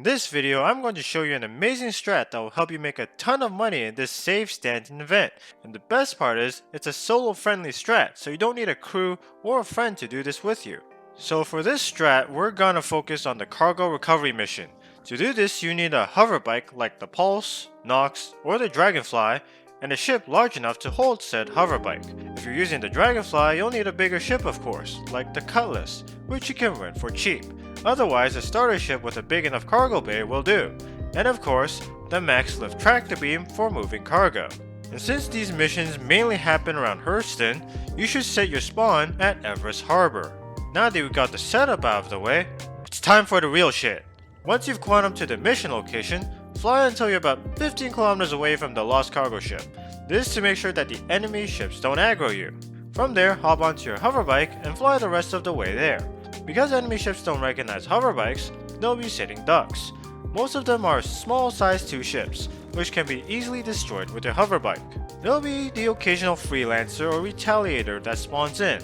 In this video, I'm going to show you an amazing strat that will help you make a ton of money in this Save Stanton event. And the best part is, it's a solo friendly strat, so you don't need a crew or a friend to do this with you. So for this strat, we're gonna focus on the cargo recovery mission. To do this, you need a hover bike like the Pulse, Nox, or the Dragonfly, and a ship large enough to hold said hover bike. If you're using the Dragonfly, you'll need a bigger ship of course, like the Cutlass, which you can rent for cheap. Otherwise, a starter ship with a big enough cargo bay will do. And of course, the max lift tractor beam for moving cargo. And since these missions mainly happen around Hurston, you should set your spawn at Everest Harbor. Now that we got the setup out of the way, it's time for the real shit. Once you've quantumed to the mission location, fly until you're about 15 kilometers away from the lost cargo ship. This to make sure that the enemy ships don't aggro you. From there, hop onto your hover bike and fly the rest of the way there. Because enemy ships don't recognize hover bikes, they'll be sitting ducks. Most of them are small size 2 ships, which can be easily destroyed with your hover bike. There'll be the occasional freelancer or retaliator that spawns in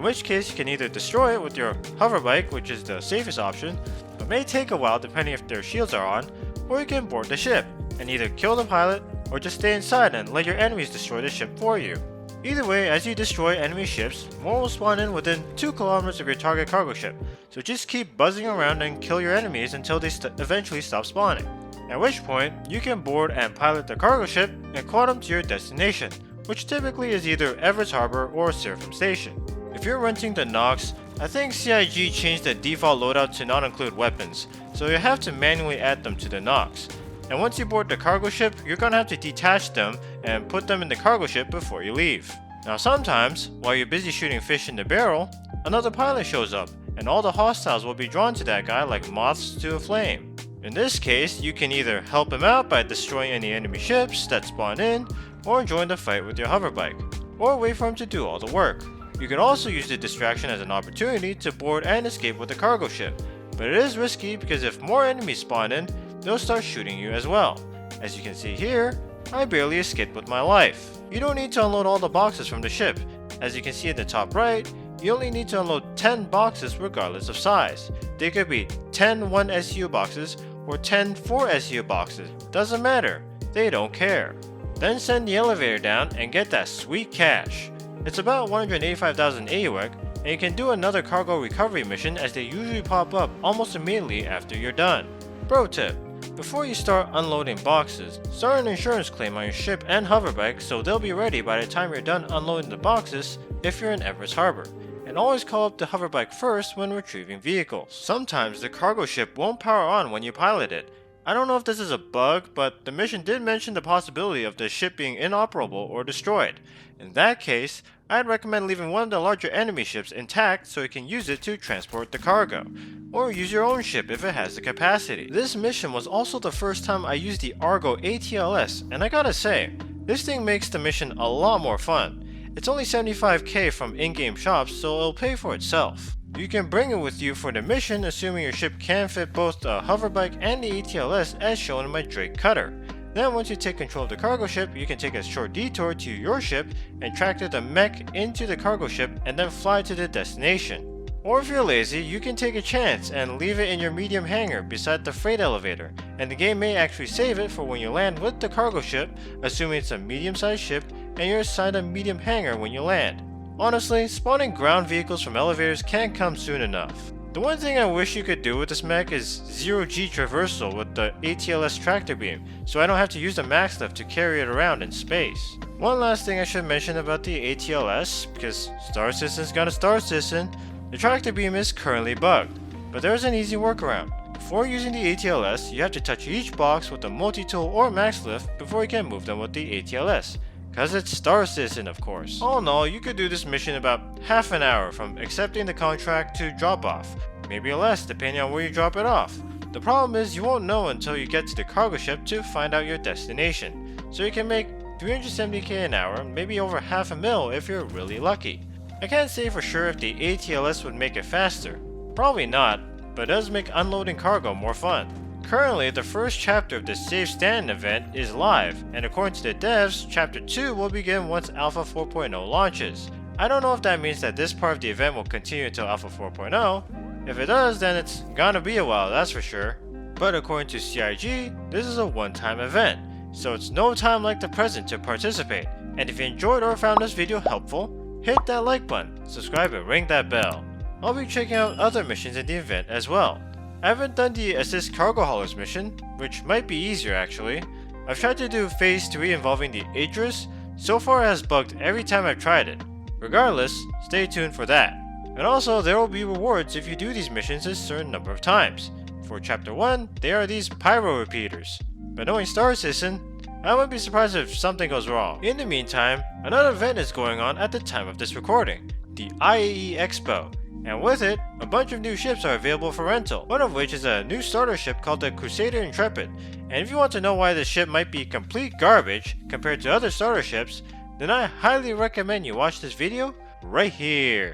which case you can either destroy it with your hover bike, which is the safest option, but may take a while depending if their shields are on, or you can board the ship and either kill the pilot or just stay inside and let your enemies destroy the ship for you. Either way, as you destroy enemy ships, more will spawn in within 2 kilometers of your target cargo ship, so just keep buzzing around and kill your enemies until they eventually stop spawning. At which point, you can board and pilot the cargo ship and quantum to your destination, which typically is either Everest Harbor or Seraphim Station. If you're renting the Nox, I think CIG changed the default loadout to not include weapons, so you have to manually add them to the Nox. And once you board the cargo ship, you're gonna have to detach them and put them in the cargo ship before you leave. Now sometimes, while you're busy shooting fish in the barrel, another pilot shows up, and all the hostiles will be drawn to that guy like moths to a flame. In this case, you can either help him out by destroying any enemy ships that spawn in, or join the fight with your hover bike, or wait for him to do all the work. You can also use the distraction as an opportunity to board and escape with the cargo ship, but it is risky because if more enemies spawn in, they'll start shooting you as well. As you can see here, I barely escaped with my life. You don't need to unload all the boxes from the ship. As you can see in the top right, you only need to unload 10 boxes regardless of size. They could be 10 1 SU boxes or 10 4 SU boxes. Doesn't matter, they don't care. Then send the elevator down and get that sweet cash. It's about 185,000 AUEC, and you can do another cargo recovery mission as they usually pop up almost immediately after you're done. Pro tip: before you start unloading boxes, start an insurance claim on your ship and hover bike so they'll be ready by the time you're done unloading the boxes if you're in Everest Harbor. And always call up the hover bike first when retrieving vehicles. Sometimes the cargo ship won't power on when you pilot it. I don't know if this is a bug, but the mission did mention the possibility of the ship being inoperable or destroyed. In that case, I'd recommend leaving one of the larger enemy ships intact so you can use it to transport the cargo, or use your own ship if it has the capacity. This mission was also the first time I used the Argo ATLS, and I gotta say, this thing makes the mission a lot more fun. It's only 75k from in-game shops, so it'll pay for itself. You can bring it with you for the mission assuming your ship can fit both the hover bike and the ATLS as shown in my Drake cutter. Then once you take control of the cargo ship, you can take a short detour to your ship and tractor the mech into the cargo ship and then fly to the destination. Or if you're lazy, you can take a chance and leave it in your medium hangar beside the freight elevator, and the game may actually save it for when you land with the cargo ship, assuming it's a medium-sized ship and you're assigned a medium hangar when you land. Honestly, spawning ground vehicles from elevators can't come soon enough. The one thing I wish you could do with this mech is 0G traversal with the ATLS tractor beam, so I don't have to use the max lift to carry it around in space. One last thing I should mention about the ATLS, because Star Citizen's got a Star Citizen, the tractor beam is currently bugged, but there's an easy workaround. Before using the ATLS, you have to touch each box with a multi-tool or max lift before you can move them with the ATLS. Cause it's Star Citizen of course. All in all, you could do this mission about half an hour from accepting the contract to drop off, maybe less depending on where you drop it off. The problem is you won't know until you get to the cargo ship to find out your destination, so you can make 370k an hour, maybe over half a mil if you're really lucky. I can't say for sure if the ATLS would make it faster, probably not, but it does make unloading cargo more fun. Currently, the first chapter of the Save Stanton event is live, and according to the devs, Chapter 2 will begin once Alpha 4.0 launches. I don't know if that means that this part of the event will continue until Alpha 4.0. If it does, then it's gonna be a while, that's for sure. But according to CIG, this is a one-time event, so it's no time like the present to participate. And if you enjoyed or found this video helpful, hit that like button, subscribe and ring that bell. I'll be checking out other missions in the event as well. I haven't done the Assist Cargo Haulers mission, which might be easier actually. I've tried to do Phase 3 involving the Idris. So far it has bugged every time I've tried it. Regardless, stay tuned for that. And also, there will be rewards if you do these missions a certain number of times. For Chapter 1, there are these Pyro Repeaters. But knowing Star Citizen, I wouldn't be surprised if something goes wrong. In the meantime, another event is going on at the time of this recording, the IAE Expo. And with it, a bunch of new ships are available for rental, one of which is a new starter ship called the Crusader Intrepid. And if you want to know why this ship might be complete garbage compared to other starter ships, then I highly recommend you watch this video right here.